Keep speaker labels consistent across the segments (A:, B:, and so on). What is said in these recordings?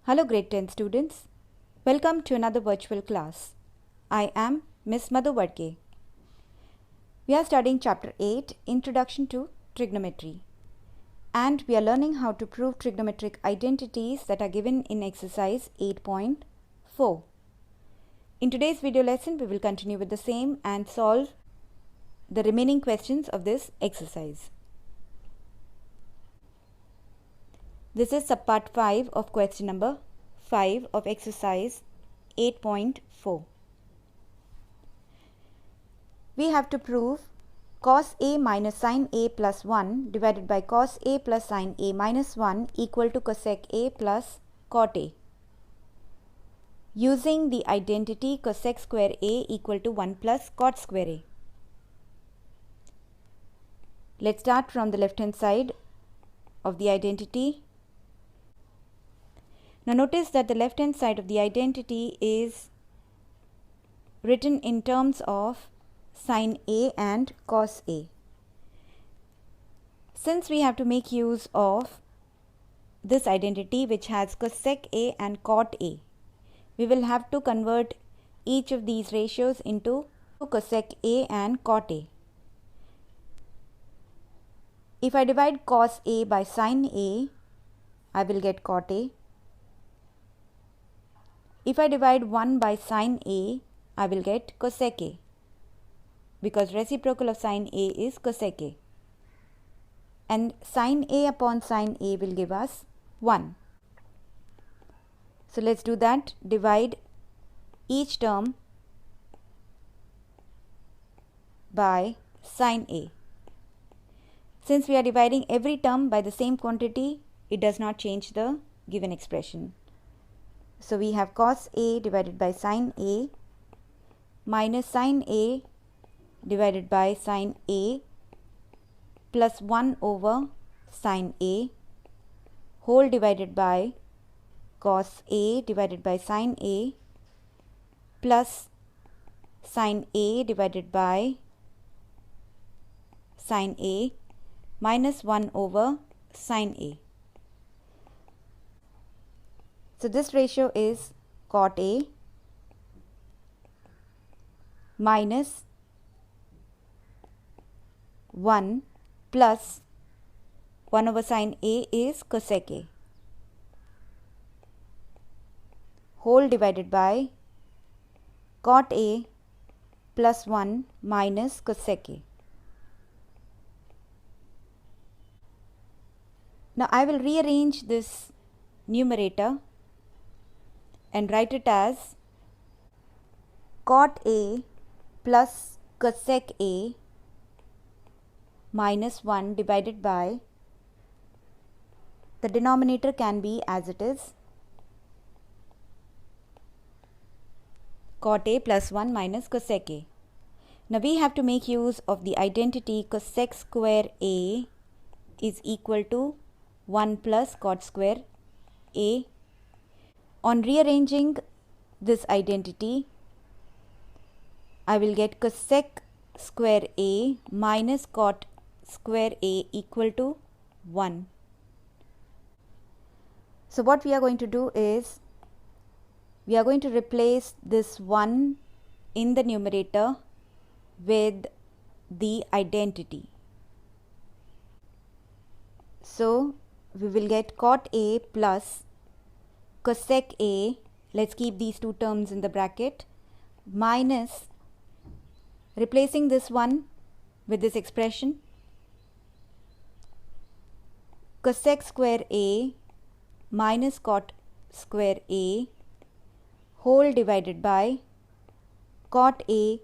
A: Hello grade 10 students. Welcome to another virtual class. I am Miss Madhu Vadke. We are studying chapter 8, Introduction to Trigonometry. And we are learning how to prove trigonometric identities that are given in exercise 8.4. In today's video lesson, we will continue with the same and solve the remaining questions of this exercise. This is sub-part 5 of question number 5 of exercise 8.4. We have to prove cos A minus sin A plus 1 divided by cos A plus sin A minus 1 equal to cosec A plus cot A, using the identity cosec square A equal to 1 plus cot square A. Let's start from the left hand side of the identity. Now notice that the left hand side of the identity is written in terms of sin A and cos A. Since we have to make use of this identity which has cosec A and cot A, we will have to convert each of these ratios into cosec A and cot A. If I divide cos A by sin A, I will get cot A. If I divide 1 by sin A, I will get cosec A, because reciprocal of sin A is cosec A. And sin A upon sin A will give us 1. So let's do that. Divide each term by sin A. Since we are dividing every term by the same quantity, it does not change the given expression. So we have cos A divided by sin A minus sin A divided by sin A plus 1 over sin A whole divided by cos A divided by sin A plus sin A divided by sin A minus 1 over sin A. So this ratio is cot A minus 1 plus 1 over sin A is cosec A whole divided by cot A plus 1 minus cosec A. Now I will rearrange this numerator and write it as cot A plus cosec A minus 1 divided by, the denominator can be as it is, cot A plus 1 minus cosec A. Now we have to make use of the identity cosec square A is equal to 1 plus cot square A. On rearranging this identity, I will get cosec square A minus cot square A equal to 1. So what we are going to do is, we are going to replace this 1 in the numerator with the identity. So we will get cot A plus cosec A, let's keep these two terms in the bracket, minus, replacing this one with this expression, cosec square A minus cot square A whole divided by cot A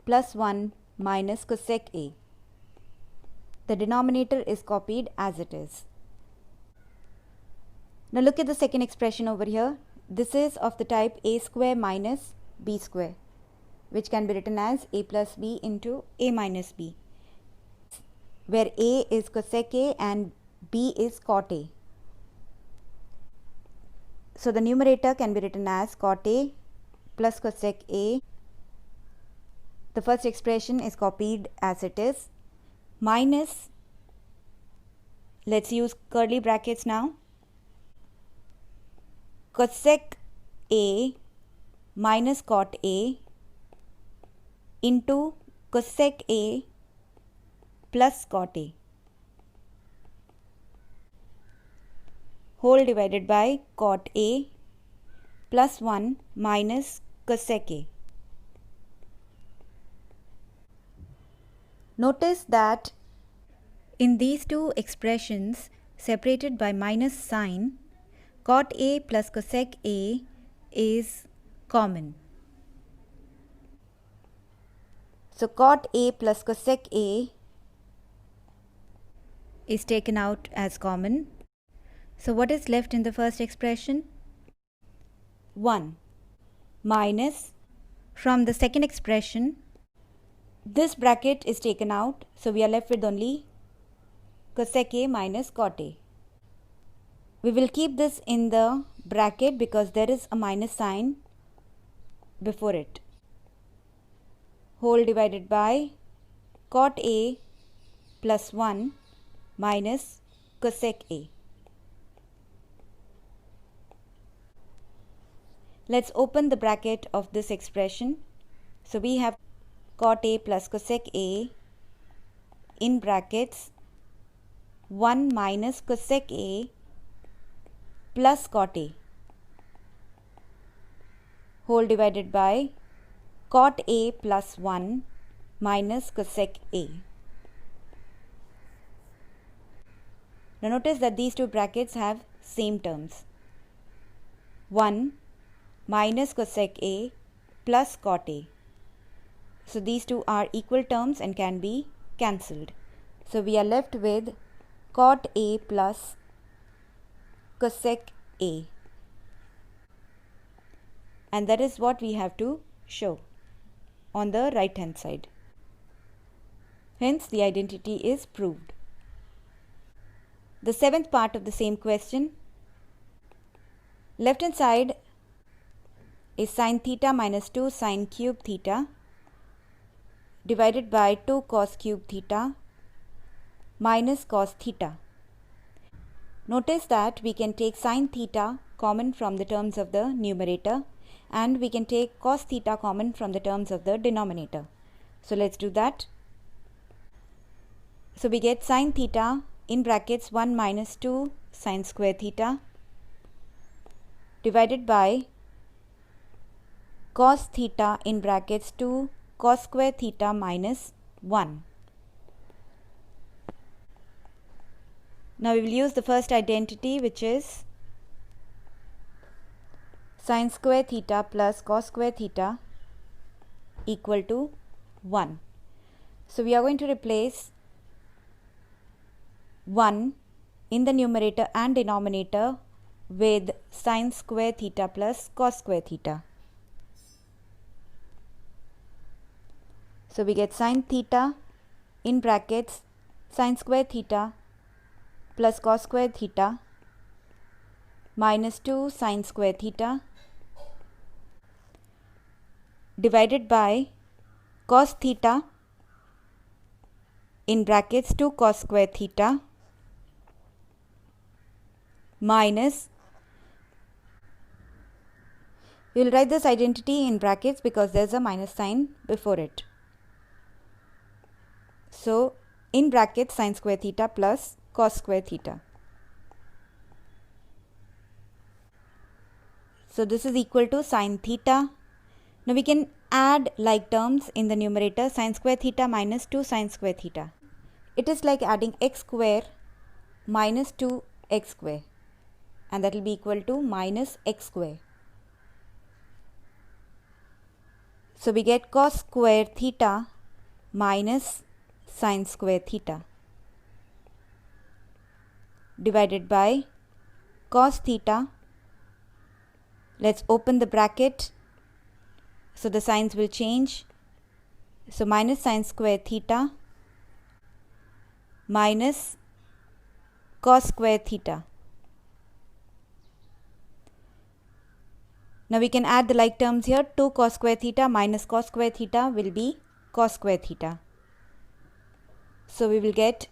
A: plus 1 minus cosec A. The denominator is copied as it is. Now look at the second expression over here. This is of the type A square minus B square, which can be written as A plus B into A minus B, where A is cosec A and B is cot A. So the numerator can be written as cot A plus cosec A. The first expression is copied as it is, minus, let's use curly brackets now, cosec A minus cot A into cosec A plus cot A whole divided by cot A plus 1 minus cosec A. Notice that in these two expressions separated by minus sign, cot A plus cosec A is common. So cot A plus cosec A is taken out as common. So what is left in the first expression? 1 minus, from the second expression, this bracket is taken out, so we are left with only cosec A minus cot A. We will keep this in the bracket because there is a minus sign before it. Whole divided by cot A plus 1 minus cosec A. Let's open the bracket of this expression. So we have cot A plus cosec A in brackets 1 minus cosec A plus cot A whole divided by cot A plus 1 minus cosec A. Now notice that these two brackets have same terms. 1 minus cosec A plus cot A. So these two are equal terms and can be cancelled. So we are left with cot A plus cosec A. And that is what we have to show on the right hand side. Hence the identity is proved. The seventh part of the same question. Left hand side is sin theta minus 2 sin cube theta divided by 2 cos cube theta minus cos theta. Notice that we can take sin theta common from the terms of the numerator and we can take cos theta common from the terms of the denominator. So let's do that. So we get sin theta in brackets 1 minus 2 sin square theta divided by cos theta in brackets 2 cos square theta minus 1. Now we will use the first identity, which is sin square theta plus cos square theta equal to 1. So we are going to replace 1 in the numerator and denominator with sin square theta plus cos square theta. So we get sin theta in brackets sin square theta plus cos square theta minus 2 sin square theta divided by cos theta in brackets 2 cos square theta minus, we will write this identity in brackets because there is a minus sign before it. So in brackets sin square theta plus cos square theta. So this is equal to sin theta. Now we can add like terms in the numerator, sin square theta minus 2 sin square theta. It is like adding x square minus 2x square, and that will be equal to minus x square. So we get cos square theta minus sin square theta divided by cos theta. Let's open the bracket. So the signs will change. So minus sin square theta minus cos square theta. Now we can add the like terms here. 2 cos square theta minus cos square theta will be cos square theta. So we will get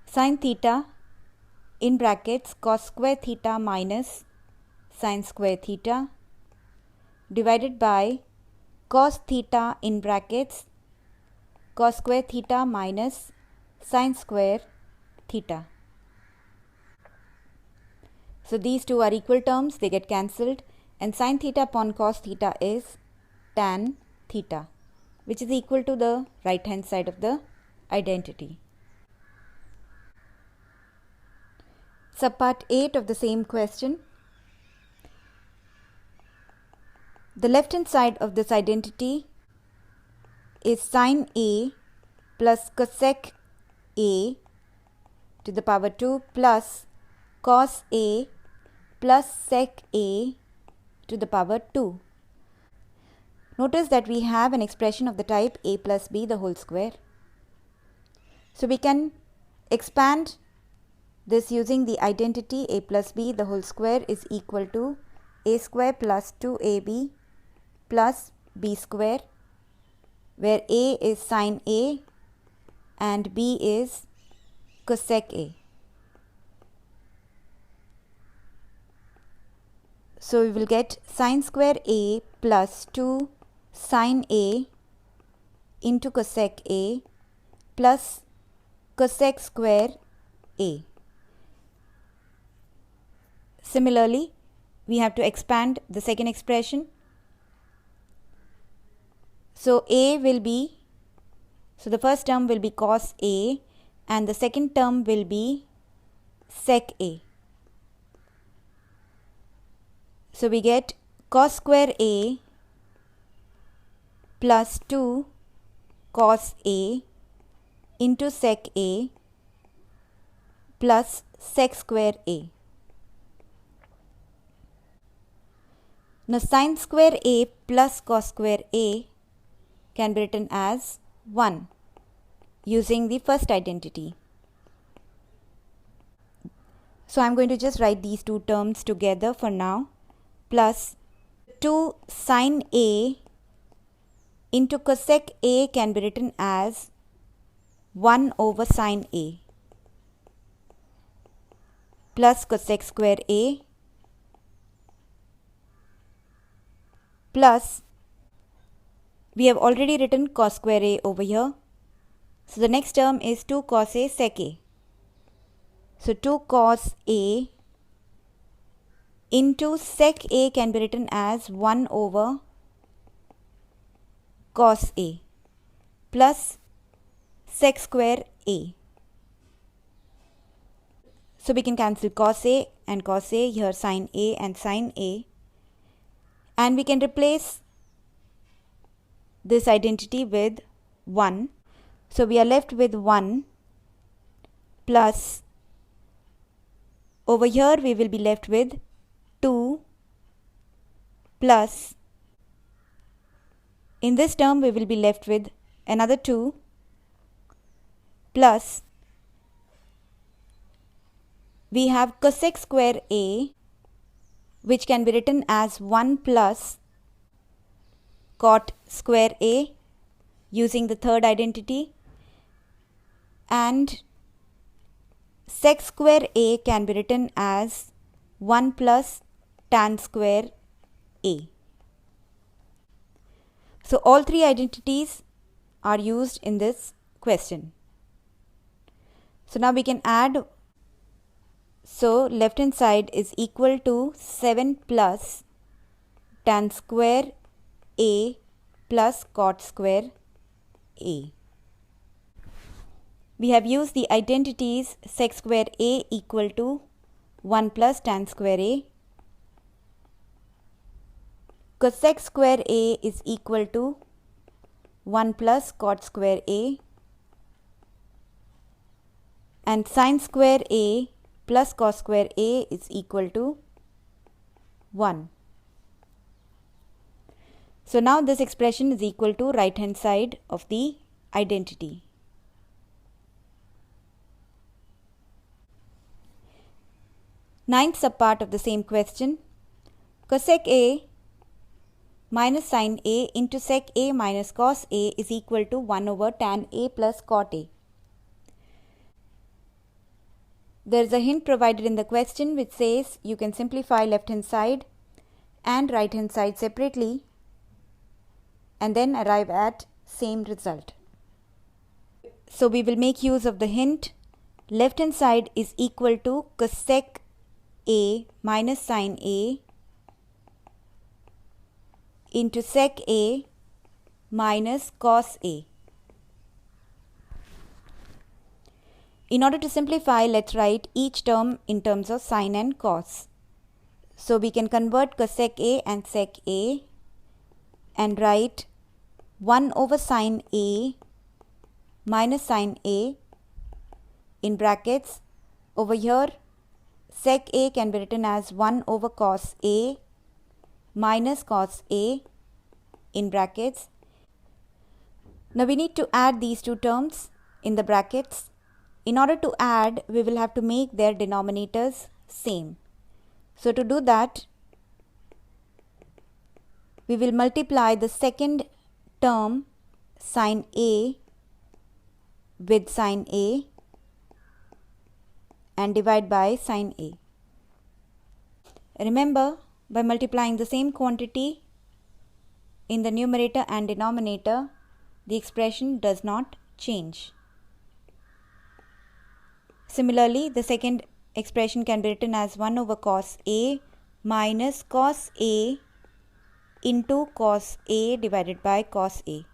A: sin theta in brackets cos square theta minus sin square theta divided by cos theta in brackets cos square theta minus sin square theta. So these two are equal terms, they get cancelled, and sin theta upon cos theta is tan theta, which is equal to the right hand side of the identity. Subpart 8 of the same question. The left hand side of this identity is sin A plus cosec A to the power 2 plus cos A plus sec A to the power 2. Notice that we have an expression of the type A plus B the whole square. So we can expand this using the identity A plus B the whole square is equal to A square plus 2AB plus B square, where A is sin A and B is cosec A. So we will get sin square A plus 2 sin A into cosec A plus cosec square A. Similarly, we have to expand the second expression. So A will be, so the first term will be cos A and the second term will be sec A. So we get cos square A plus 2 cos A into sec A plus sec square A. Now sin square A plus cos square A can be written as 1 using the first identity. So I am going to just write these two terms together for now, plus 2 sin A into cosec A can be written as 1 over sin A plus cosec square A plus, we have already written cos square A over here. So the next term is 2 cos A sec A. So 2 cos A into sec A can be written as 1 over cos A plus sec square A. So we can cancel cos A and cos A, here sin A and sin A, and we can replace this identity with 1. So we are left with 1 plus, over here we will be left with 2 plus, in this term we will be left with another 2 plus, we have cosec square A, which can be written as 1 plus cot square A using the third identity, and sec square A can be written as 1 plus tan square A. So all three identities are used in this question. So now we can add. So left hand side is equal to 7 plus tan square A plus cot square A. We have used the identities sec square A equal to 1 plus tan square A. Cosec square A is equal to 1 plus cot square A. And sin square A plus cos square A is equal to 1. So now this expression is equal to right hand side of the identity. Ninth subpart of the same question. Cosec A minus sin A into sec A minus cos A is equal to 1 over tan A plus cot A. There is a hint provided in the question which says you can simplify left hand side and right hand side separately and then arrive at same result. So we will make use of the hint. Left hand side is equal to cosec A minus sin A into sec A minus cos A. In order to simplify, let's write each term in terms of sin and cos. So we can convert cosec A and sec A and write 1 over sin A minus sin A in brackets. Over here, sec A can be written as 1 over cos A minus cos A in brackets. Now we need to add these two terms in the brackets. In order to add, we will have to make their denominators same. So to do that, we will multiply the second term sin A with sin A and divide by sin A. Remember, by multiplying the same quantity in the numerator and denominator, the expression does not change. Similarly, the second expression can be written as 1 over cos A minus cos A into cos A divided by cos A.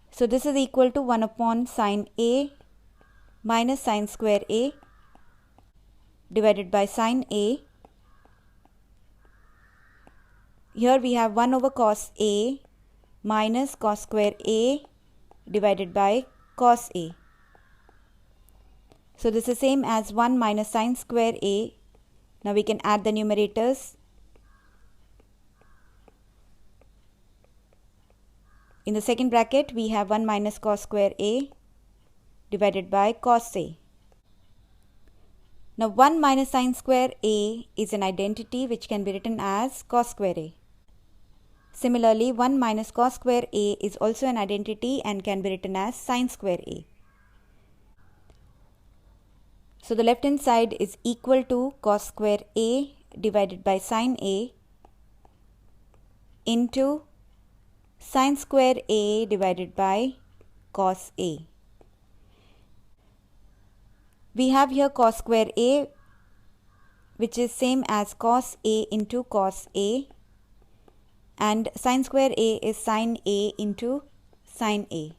A: So this is equal to 1 upon sin A minus sin square A divided by sin A. Here we have 1 over cos A minus cos square A divided by cos A. So this is same as 1 minus sin square A. Now we can add the numerators. In the second bracket, we have 1 minus cos square A divided by cos A. Now 1 minus sin square A is an identity which can be written as cos square A. Similarly, 1 minus cos square A is also an identity and can be written as sin square A. So the left hand side is equal to cos square A divided by sin A into sin square A divided by cos A. We have here cos square A, which is same as cos A into cos A, and sin square A is sin A into sin A.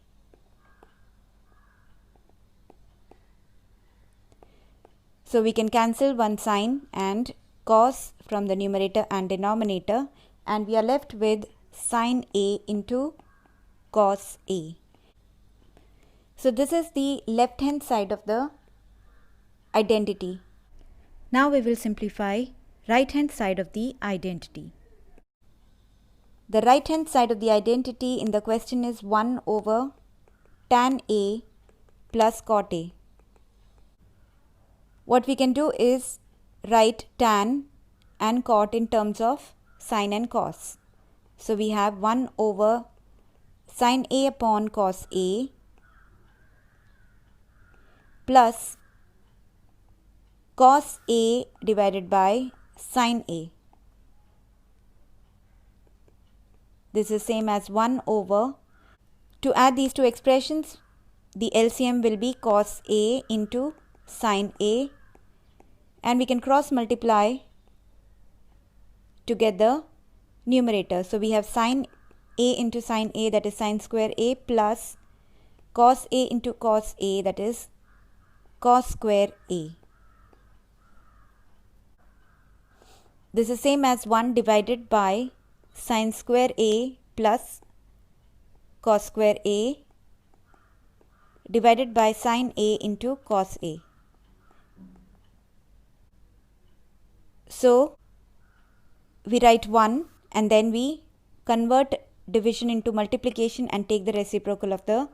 A: So we can cancel one sin and cos from the numerator and denominator, and we are left with sin A into cos A. So this is the left hand side of the identity. Now we will simplify right hand side of the identity. The right hand side of the identity in the question is 1 over tan A plus cot A. What we can do is write tan and cot in terms of sin and cos. So we have 1 over sin A upon cos A plus cos A divided by sin A. This is same as 1 over. To add these two expressions, the LCM will be cos A into sin A, and we can cross multiply to get the numerator. So we have sin A into sin A, that is sin square A, plus cos A into cos A, that is cos square A. This is same as 1 divided by sin square A plus cos square A divided by sin A into cos A. So we write 1 and then we convert division into multiplication and take the reciprocal of the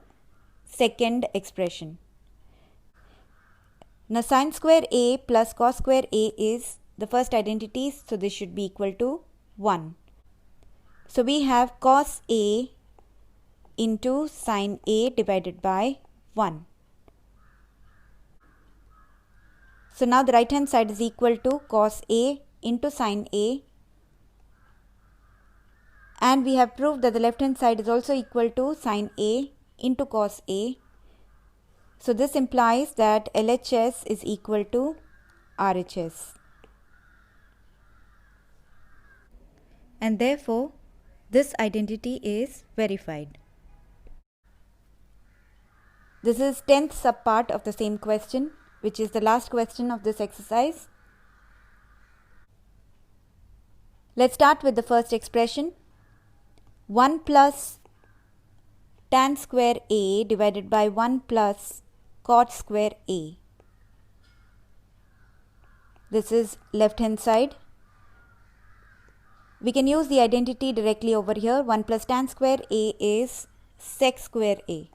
A: second expression. Now sin square A plus cos square A is the first identity, so this should be equal to 1. So we have cos A into sine A divided by 1. So now the right hand side is equal to cos A into sine A, and we have proved that the left hand side is also equal to sine A into cos A. So this implies that LHS is equal to RHS. And therefore, this identity is verified. This is 10th subpart of the same question, which is the last question of this exercise. Let's start with the first expression. 1 plus tan square A divided by 1 plus cot square A. This is left hand side. We can use the identity directly over here. 1 plus tan square A is sec square A.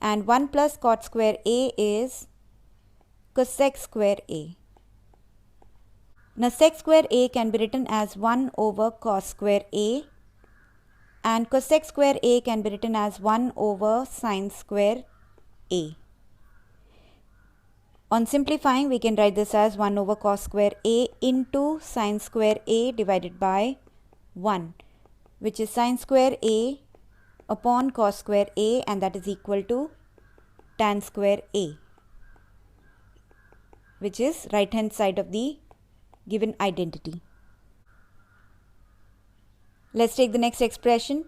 A: And 1 plus cot square A is cosec square A. Now sec square A can be written as 1 over cos square A, and cosec square A can be written as 1 over sine square A. On simplifying, we can write this as 1 over cos square A into sine square A divided by 1, which is sine square A upon cos square A, and that is equal to tan square A, which is right hand side of the given identity. Let's take the next expression.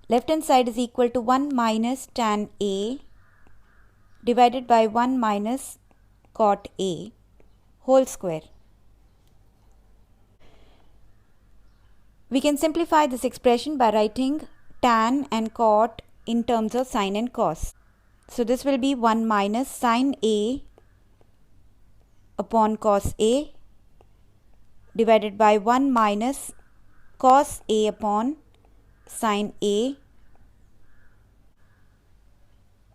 A: Left hand side is equal to 1 minus tan A divided by 1 minus cot A whole square. We can simplify this expression by writing tan and cot in terms of sine and cos. So this will be 1 minus sine A upon cos A divided by 1 minus cos A upon sine A.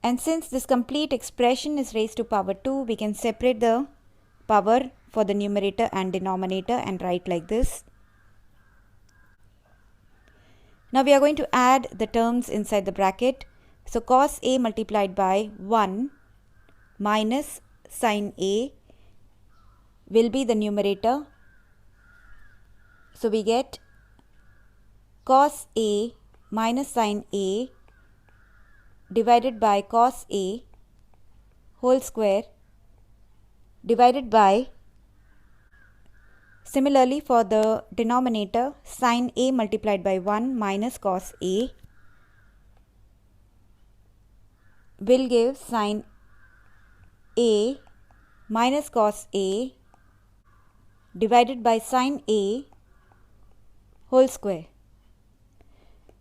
A: And since this complete expression is raised to power 2, we can separate the power for the numerator and denominator and write like this. Now we are going to add the terms inside the bracket. So cos A multiplied by 1 minus sine A will be the numerator. So we get cos A minus sine A divided by cos A whole square divided by, similarly for the denominator, sine A multiplied by 1 minus cos A will give sine A minus cos A divided by sine A whole square.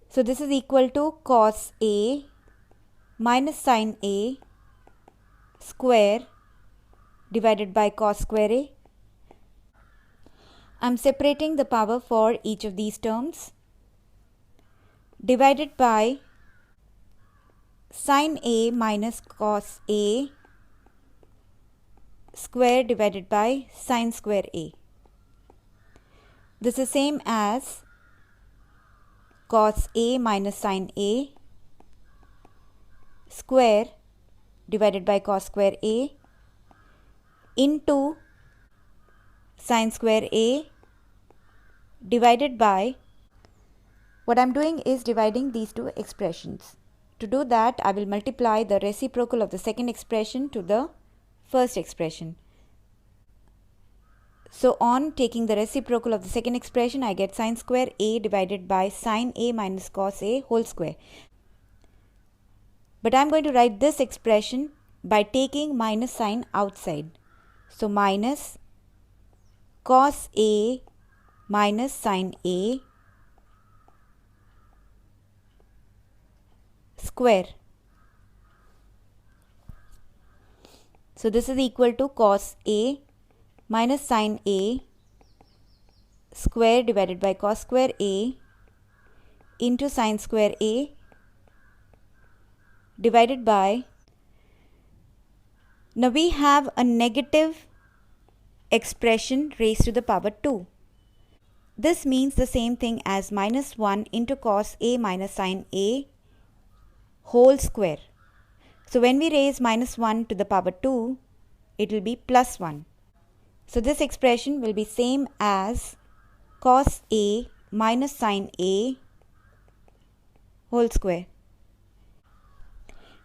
A: So this is equal to cos A minus sine A square divided by cos square A. I am separating the power for each of these terms. Divided by sine A minus cos A square divided by sine square A. This is same as cos A minus sine A square divided by cos square A into sine square A divided by, what I am doing is dividing these two expressions. To do that, I will multiply the reciprocal of the second expression to the first expression. So on taking the reciprocal of the second expression, I get sine square A divided by sine A minus cos A whole square. But I am going to write this expression by taking minus sign outside. So minus cos A minus sine A square. So this is equal to cos A minus sine A square divided by cos square A into sine square A divided by, now we have a negative expression raised to the power 2. This means the same thing as minus 1 into cos A minus sin A whole square. So when we raise minus 1 to the power 2, it will be plus 1. So this expression will be same as cos A minus sin A whole square.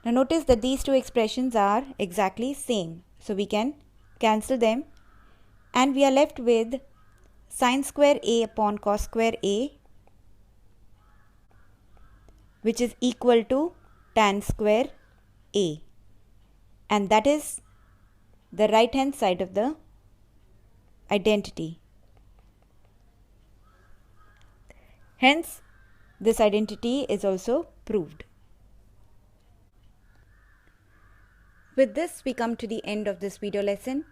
A: Now notice that these two expressions are exactly same. So we can cancel them and we are left with sin square A upon cos square A, which is equal to tan square A, and that is the right hand side of the identity. Hence, this identity is also proved. With this, we come to the end of this video lesson.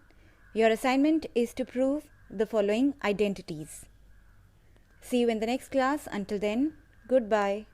A: Your assignment is to prove the following identities. See you in the next class. Until then, goodbye.